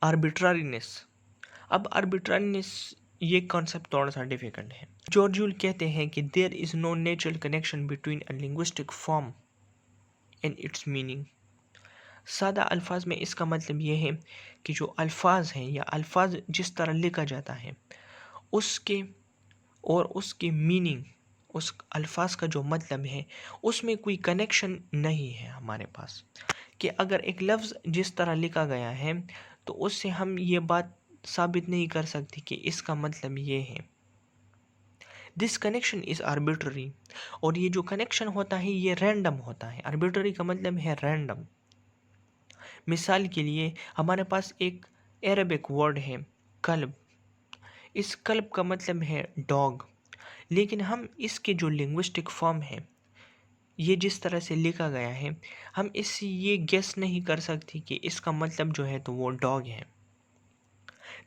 आर्बिट्रारीनेस। अब आर्बिट्रारीनेस ये कॉन्सेप्ट थोड़ा सा डिफिकल्ट है। जॉर्ज यूल कहते हैं कि there is no natural connection between a linguistic form and its meaning. सादा अल्फाज में इसका मतलब ये है कि जो अल्फाज हैं या अल्फाज जिस तरह लिखा जाता है उसके और उसकी मीनिंग, उस अल्फाज का जो मतलब है उसमें कोई कनेक्शन नहीं है हमारे पास। कि अगर एक लफ्ज़ जिस तरह लिखा गया है तो उससे हम ये बात साबित नहीं कर सकते कि इसका मतलब ये है। This connection is arbitrary. और ये जो कनेक्शन होता है ये रैंडम होता है। आर्बिट्ररी का मतलब है रैंडम। मिसाल के लिए हमारे पास एक अरबिक वर्ड है कल्ब। इस कल्ब का मतलब है डॉग, लेकिन हम इसके जो लिंग्विस्टिक फॉर्म है, ये जिस तरह से लिखा गया है, हम इससे ये गेस नहीं कर सकते कि इसका मतलब जो है तो वो डॉग है।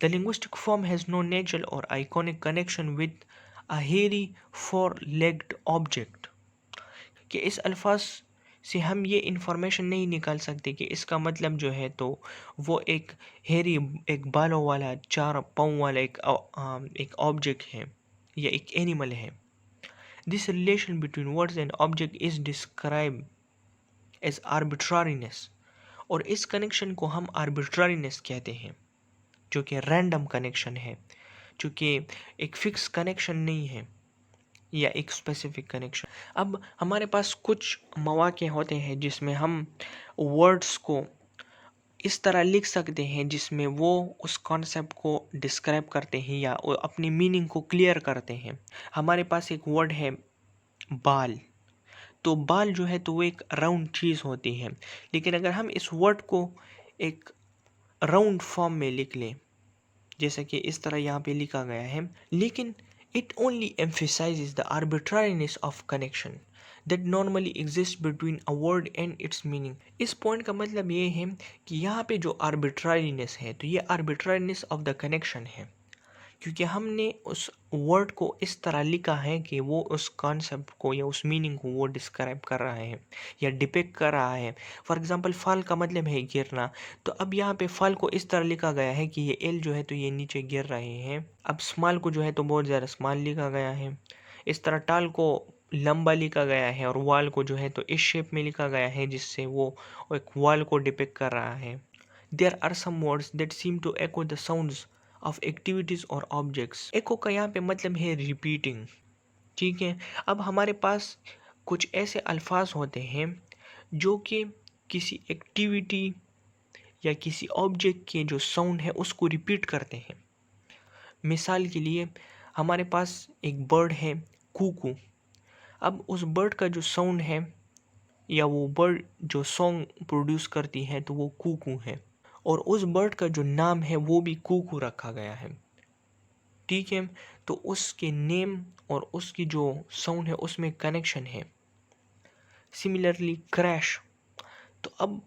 The linguistic form has no natural or iconic connection with a hairy four legged object. कि इस अल्फाज से हम ये इंफॉर्मेशन नहीं निकाल सकते कि इसका मतलब जो है तो वो एक हेरी, एक बालों वाला, चार पाँव वाला एक ऑब्जेक्ट है या एक एनिमल है। This relation between words and object is describe as arbitrariness. और इस कनेक्शन को हम आर्बिट्रारीनेस कहते हैं, जो कि रैंडम कनेक्शन है, जो कि एक फिक्स कनेक्शन नहीं है या एक स्पेसिफिक कनेक्शन। अब हमारे पास कुछ मौके होते हैं जिसमें हम वर्ड्स को इस तरह लिख सकते हैं जिसमें वो उस कॉन्सेप्ट को डिस्क्राइब करते हैं या वो अपनी मीनिंग को क्लियर करते हैं। हमारे पास एक वर्ड है बाल। तो बाल जो है तो वो एक राउंड चीज़ होती है, लेकिन अगर हम इस वर्ड को एक राउंड फॉर्म में लिख लें, जैसा कि इस तरह यहाँ पे लिखा गया है, लेकिन it only emphasizes the arbitrariness of connection that normally exists between a word and its meaning। इस पॉइंट का मतलब ये है कि यहाँ पे जो arbitrariness है तो ये arbitrariness of the connection है, क्योंकि हमने उस वर्ड को इस तरह लिखा है कि वो उस कॉन्सेप्ट को या उस मीनिंग को वो डिस्क्राइब कर रहा है या डिपिक्ट कर रहा है। फॉर एग्जांपल फाल का मतलब है गिरना, तो अब यहाँ पे फाल को इस तरह लिखा गया है कि ये एल जो है तो ये नीचे गिर रहे हैं। अब स्मॉल को जो है तो बहुत ज़्यादा स्मॉल लिखा गया है। इस तरह टाल को लंबा लिखा गया है और वाल को जो है तो इस शेप में लिखा गया है जिससे वो एक वाल को डिपिक्ट कर रहा है। There are some words that seem to echo the sounds of activities और ऑब्जेक्ट्स। एको का यहाँ पे मतलब है रिपीटिंग। ठीक है, अब हमारे पास कुछ ऐसे अल्फाज होते हैं जो कि किसी एक्टिविटी या किसी ऑब्जेक्ट के जो साउंड है उसको रिपीट करते हैं। मिसाल के लिए हमारे पास एक बर्ड है कूकू। अब उस बर्ड का जो साउंड है या वो बर्ड जो सॉन्ग प्रोड्यूस करती है तो वो कूकू है, और उस बर्ड का जो नाम है वो भी कूकू रखा गया है। ठीक है, तो उसके नेम और उसकी जो साउंड है उसमें कनेक्शन है। सिमिलरली क्रैश, तो अब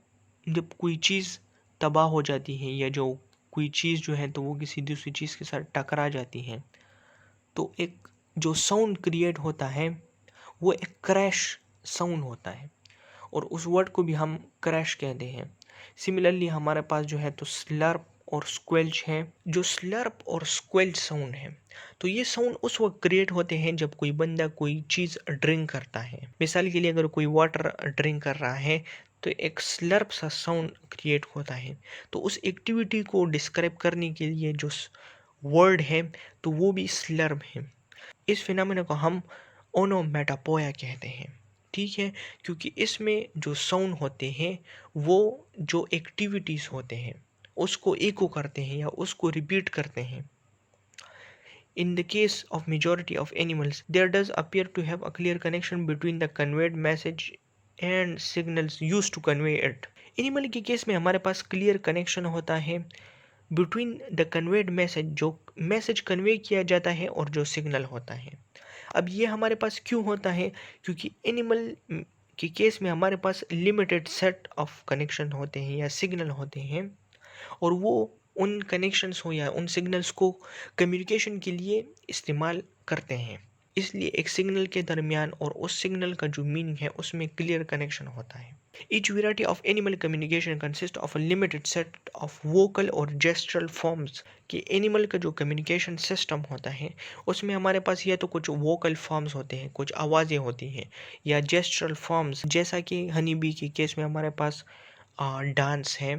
जब कोई चीज़ तबाह हो जाती है या जो कोई चीज़ जो है तो वो किसी दूसरी चीज़ के साथ टकरा जाती है तो एक जो साउंड क्रिएट होता है वो एक क्रैश साउंड होता है, और उस वर्ड को भी हम क्रैश कहते हैं। सिमिलरली हमारे पास जो है तो स्लर्प और स्क्वेल्च है। जो स्लर्प और स्क्वेल्च साउंड है तो ये साउंड उस वक्त क्रिएट होते हैं जब कोई बंदा कोई चीज़ ड्रिंक करता है। मिसाल के लिए अगर कोई वाटर ड्रिंक कर रहा है तो एक स्लर्प सा साउंड क्रिएट होता है। तो उस एक्टिविटी को डिस्क्राइब करने के लिए जो वर्ड है तो वो भी स्लर्प है। इस फिनोमेना को हम ओनोमेटोपोइया कहते हैं। ठीक है, क्योंकि इसमें जो साउंड होते हैं वो जो एक्टिविटीज़ होते हैं उसको इको करते हैं या उसको रिपीट करते हैं। In the case of majority of animals, there does appear to have a clear connection between the conveyed message and signals used to convey it। Animal के केस में हमारे पास क्लियर कनेक्शन होता है बिटवीन द कन्वेड मैसेज, जो message convey किया जाता है, और जो सिग्नल होता है। अब ये हमारे पास क्यों होता है? क्योंकि एनिमल के केस में हमारे पास लिमिटेड सेट ऑफ कनेक्शन होते हैं या सिग्नल होते हैं, और वो उन कनेक्शंस हो या उन सिग्नल्स को कम्युनिकेशन के लिए इस्तेमाल करते हैं। इसलिए एक सिग्नल के दरमियान और उस सिग्नल का जो मीनिंग है उसमें क्लियर कनेक्शन होता है। Each variety of animal communication consists of a limited set of vocal और gestural forms कि एनिमल का जो कम्युनिकेशन सिस्टम होता है उसमें हमारे पास या तो कुछ वोकल फॉर्म्स होते हैं, कुछ आवाज़ें होती हैं, या जेस्ट्रल फॉर्म्स, जैसा कि हनी बी के केस में हमारे पास डांस है।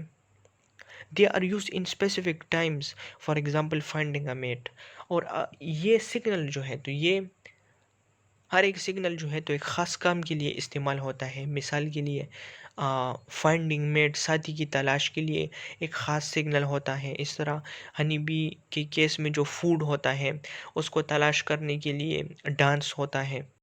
They are use in specific times, for example finding a mate. और ये सिग्नल जो है, तो ये हर एक सिग्नल जो है तो एक ख़ास काम के लिए इस्तेमाल होता है। मिसाल के लिए फाइंडिंग मेट, साथी की तलाश के लिए एक ख़ास सिग्नल होता है। इस तरह हनी बी के केस में जो फूड होता है उसको तलाश करने के लिए डांस होता है।